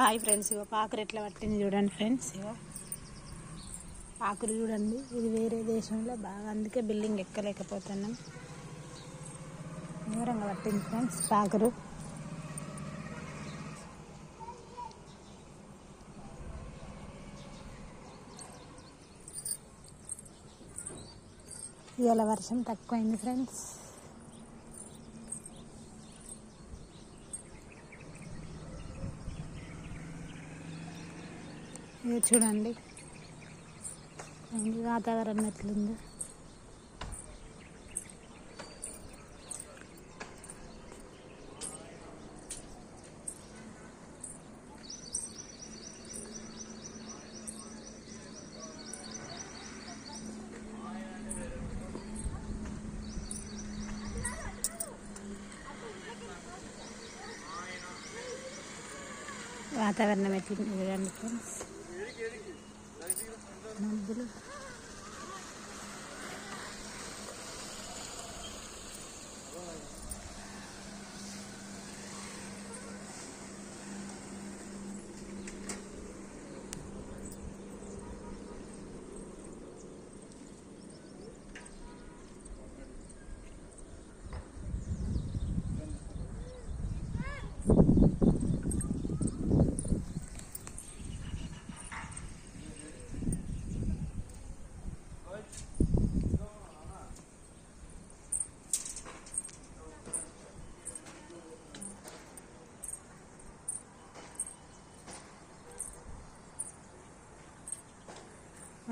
Hi friends, ఇగో పాకురు ఎట్లా పట్టింది చూడండి ఫ్రెండ్స్. ఇగో పాకురు చూడండి, ఇది వేరే దేశంలో బాగా, అందుకే బిల్డింగ్ ఎక్కలేకపోతున్నాం. దూరంగా పట్టింది ఫ్రెండ్స్ పాకురు. ఇవాళ వర్షం తక్కువైంది ఫ్రెండ్స్. ఇది చూడండి వాతావరణం ఎట్లుందో. వాతావరణం ఎట్లుంది చూడండి ఫ్రెండ్స్. మబ్బులు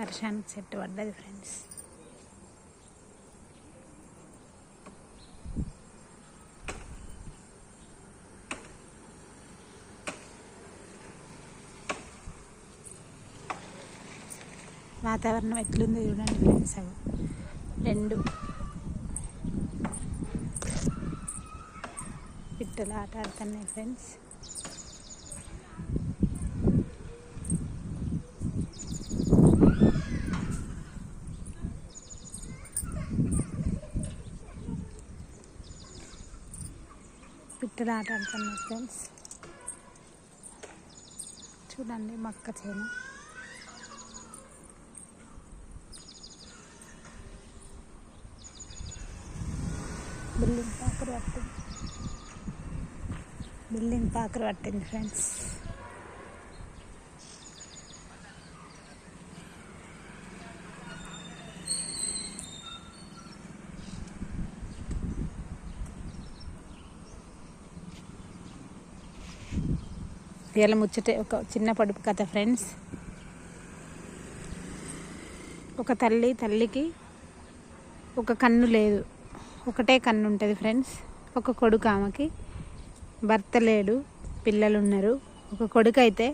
వర్షానికి చెట్టు పడ్డది ఫ్రెండ్స్. వాతావరణం ఎట్లుందో చూడండి ఫ్రెండ్స్. అవి రెండు పిట్టలు ఆట ఆడుతున్నాయి ఫ్రెండ్స్. పిట్టలు ఆట ఆడుతున్నాయి ఫ్రెండ్స్. చూడండి మక్క చేను. బిల్డింగ్ పాకురు పట్టింది ఫ్రెండ్స్. ఇవాళ ముచ్చటే ఒక చిన్న పొడుపు కథ ఫ్రెండ్స్. ఒక తల్లికి ఒక కన్ను లేదు, ఒకటే కన్ను ఉంటుంది ఫ్రెండ్స్. ఒక కొడుకు, ఆమెకి భర్త లేడు, పిల్లలు ఉన్నారు. ఒక కొడుకు అయితే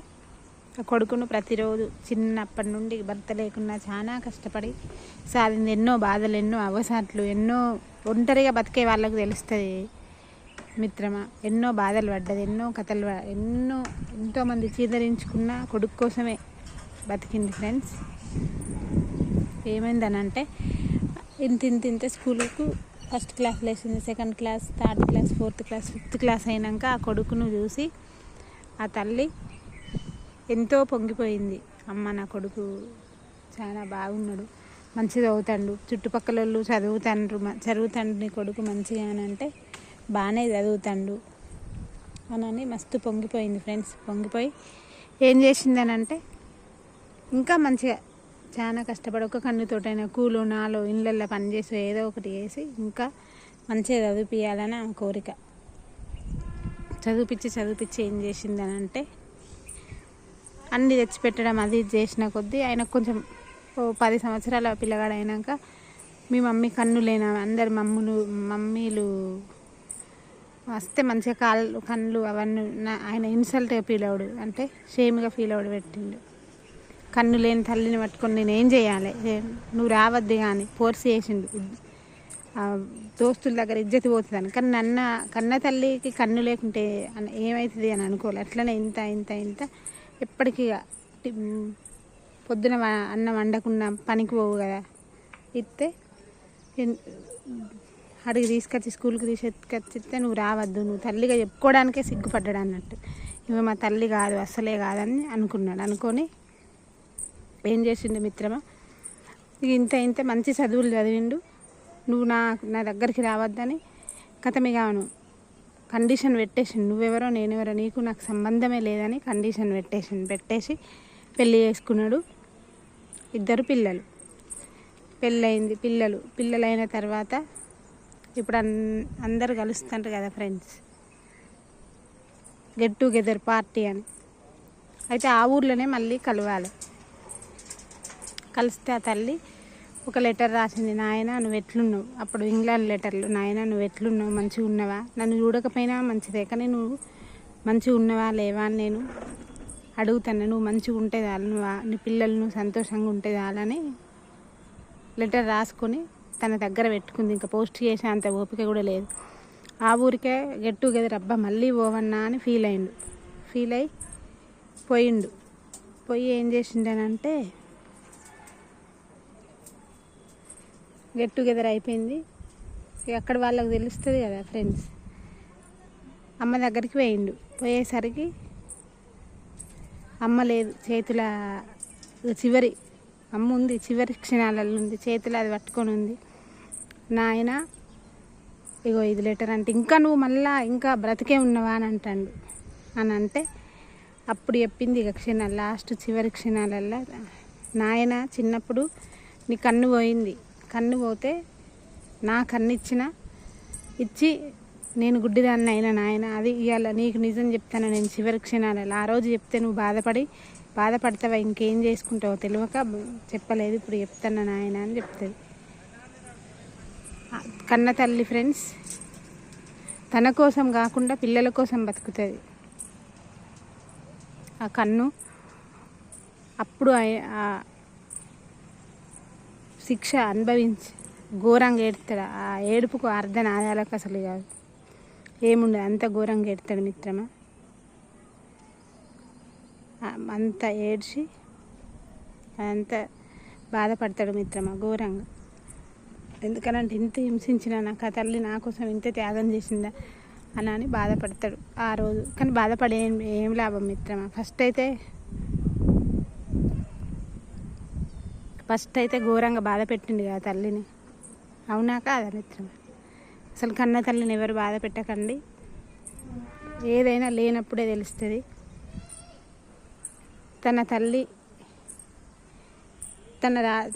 ఆ కొడుకును ప్రతిరోజు చిన్నప్పటి నుండి భర్త లేకుండా చాలా కష్టపడి సాధింది. ఎన్నో బాధలు, ఎన్నో అవసాట్లు, ఎన్నో ఒంటరిగా బతికే వాళ్ళకు తెలుస్తుంది మిత్రమా. ఎన్నో బాధలు పడ్డది, ఎన్నో కథలు, ఎంతోమంది చీదరించుకున్న కొడుకు కోసమే బతికింది ఫ్రెండ్స్. ఏమైందనంటే ఇంత స్కూలుకు ఫస్ట్ క్లాస్ లేచింది, second class, third class, fourth class, fifth class అయినాక ఆ కొడుకును చూసి ఆ తల్లి ఎంతో పొంగిపోయింది. అమ్మ, నా కొడుకు చాలా బాగున్నాడు, మంచిగా చదువుతాడు, చుట్టుపక్కల వాళ్ళు చదువుతాడు నీ కొడుకు మంచిగా అని అంటే బాగానే చదువుతాడు అని మస్తు పొంగిపోయింది ఫ్రెండ్స్. పొంగిపోయి ఏం చేసిందనంటే ఇంకా మంచిగా చాలా కష్టపడి ఒక కన్నుతోటైనా కూలు నాలో ఇళ్ళల్లో పనిచేసి ఏదో ఒకటి చేసి ఇంకా మంచిగా చదివిపియాలని ఆమె కోరిక. చదివిపించి ఏం చేసిందనంటే అన్నీ తెచ్చిపెట్టడం అది చేసిన కొద్దీ ఆయనకు కొంచెం 10 సంవత్సరాల పిల్లగాడు అయినాక మీ మమ్మీ కన్ను లేనా, అందరు మమ్మీలు వస్తే మంచిగా కళ్ళు అవన్నీ ఆయన ఇన్సల్ట్గా ఫీల్ అవడు, అంటే షేమ్గా ఫీల్ అవడు పెట్టిండు. కన్ను లేని తల్లిని పట్టుకొని నేను ఏం చేయాలి, నువ్వు రావద్దు కానీ ఫోర్స్ చేసిండు. దోస్తుల దగ్గర ఇజ్జతి పోతుందని. కానీ కన్న తల్లికి కన్ను లేకుంటే ఏమవుతుంది అని అనుకోవాలి. అట్లనే ఇంత ఎప్పటికీ పొద్దున అన్నం వండకుండా పనికి పోవు కదా, ఇస్తే అడిగి తీసుకొచ్చి స్కూల్కి తీసుకొచ్చిస్తే నువ్వు రావద్దు, నువ్వు తల్లిగా చెప్పుకోవడానికే సిగ్గుపడ్డాడు అన్నట్టు. ఇవి మా తల్లి కాదు, అస్సలే కాదని అనుకున్నాడు. అనుకొని ఏం చేసిండు మిత్రమా, ఇంత మంచి చదువులు చదివిండు, నువ్వు నా దగ్గరికి రావద్దని కథమిగాను కండిషన్ పెట్టేసిండు. నువ్వెవరో నేనెవరో నీకు నాకు సంబంధమే లేదని కండిషన్ పెట్టేసి పెళ్ళి చేసుకున్నాడు. 2 పిల్లలు. పెళ్ళయింది. పిల్లలైన తర్వాత ఇప్పుడు అందరు కలుస్తుంటారు కదా ఫ్రెండ్స్, గెట్ టుగెదర్ పార్టీ అని. అయితే ఆ ఊర్లోనే మళ్ళీ కలవాలి. కలిస్తే ఆ తల్లి ఒక లెటర్ రాసింది. నాయన నువ్వు ఎట్లున్నావు, అప్పుడు ఇంగ్లాండ్ లెటర్లు, నాయన నువ్వు ఎట్లున్నావు, మంచిగా ఉన్నవా, నన్ను చూడకపోయినా మంచిదే కానీ నువ్వు మంచిగా ఉన్నవా లేవా అని నేను అడుగుతాను, నువ్వు మంచిగా ఉంటే చాలు, నీ పిల్లలు నువ్వు సంతోషంగా ఉంటే చాలని లెటర్ రాసుకొని తన దగ్గర పెట్టుకుంది. ఇంకా పోస్ట్ చేసే అంత ఓపిక కూడా లేదు. ఆ ఊరికే గెట్ టుగెదర్, అబ్బా మళ్ళీ పోవన్నా అని ఫీల్ అయ్యి పోయి ఏం చేసిండనంటే గెట్ టుగెదర్ అయిపోయింది. అక్కడ వాళ్ళకి తెలుస్తుంది కదా ఫ్రెండ్స్. అమ్మ దగ్గరికి పోయేసరికి అమ్మ లేదు, చేతుల అమ్మ ఉంది, చివరి క్షణాలలో ఉంది, చేతులు అది పట్టుకొని ఉంది. నాయన ఇగో ఇది లెటర్ అంటే, ఇంకా నువ్వు మళ్ళా ఇంకా బ్రతికే ఉన్నవా అని అంటాడు. అని అంటే అప్పుడు చెప్పింది ఇక చివరి క్షణాలల్లో, నాయన చిన్నప్పుడు నీ కన్ను పోయింది, కన్ను పోతే నా కన్ను ఇచ్చి నేను గుడ్డిదాన్ని అయినా నాయన, అది ఇవాళ నీకు నిజం చెప్తాను నేను చివరి క్షణాలలో. ఆ రోజు చెప్తే నువ్వు బాధపడతావా, ఇంకేం చేసుకుంటావో తెలియక చెప్పలేదు, ఇప్పుడు చెప్తాను నాయన అని చెప్తుంది. కన్న తల్లి ఫ్రెండ్స్ తన కోసం కాకుండా పిల్లల కోసం బతుకుతుంది. ఆ కన్ను అప్పుడు ఆ శిక్ష అనుభవించి ఘోరంగా ఏడుతాడు. ఆ ఏడుపుకు అర్ధనాదాలకు అసలు కాదు, ఏముండదు, అంత ఘోరంగా ఏడుతాడు మిత్రమా. అంత ఏడ్చి అంత బాధపడతాడు మిత్రమా ఘోరంగా. ఎందుకనంటే ఇంత హింసించిన నాకు ఆ తల్లి నా కోసం ఇంత త్యాగం చేసిందా అని బాధపడతాడు ఆ రోజు. కానీ బాధపడే ఏం లాభం మిత్రమా. ఫస్ట్ అయితే ఘోరంగా బాధ పెట్టిండు కదా తల్లిని, అవునా కాదా మిత్రమా. అసలు కన్న తల్లిని ఎవరు బాధ పెట్టకండి, ఏదైనా లేనప్పుడే తెలుస్తుంది. తన తల్లి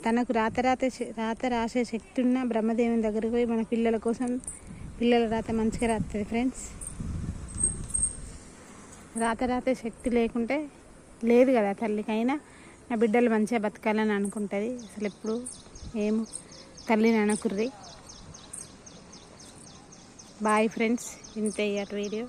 తనకు రాత రాసే శక్తి ఉన్న బ్రహ్మదేవుని దగ్గరికి పోయి మన పిల్లల రాత మంచిగా రాస్తుంది ఫ్రెండ్స్. రాసే శక్తి లేకుంటే లేదు కదా తల్లికైనా, నా బిడ్డలు మంచిగా బతకాలని అనుకుంటుంది. అసలు ఎప్పుడు ఏమో తల్లిని అనకుర్రి. బాయ్ ఫ్రెండ్స్, ఇంతే ఇయ్యాటి వీడియో.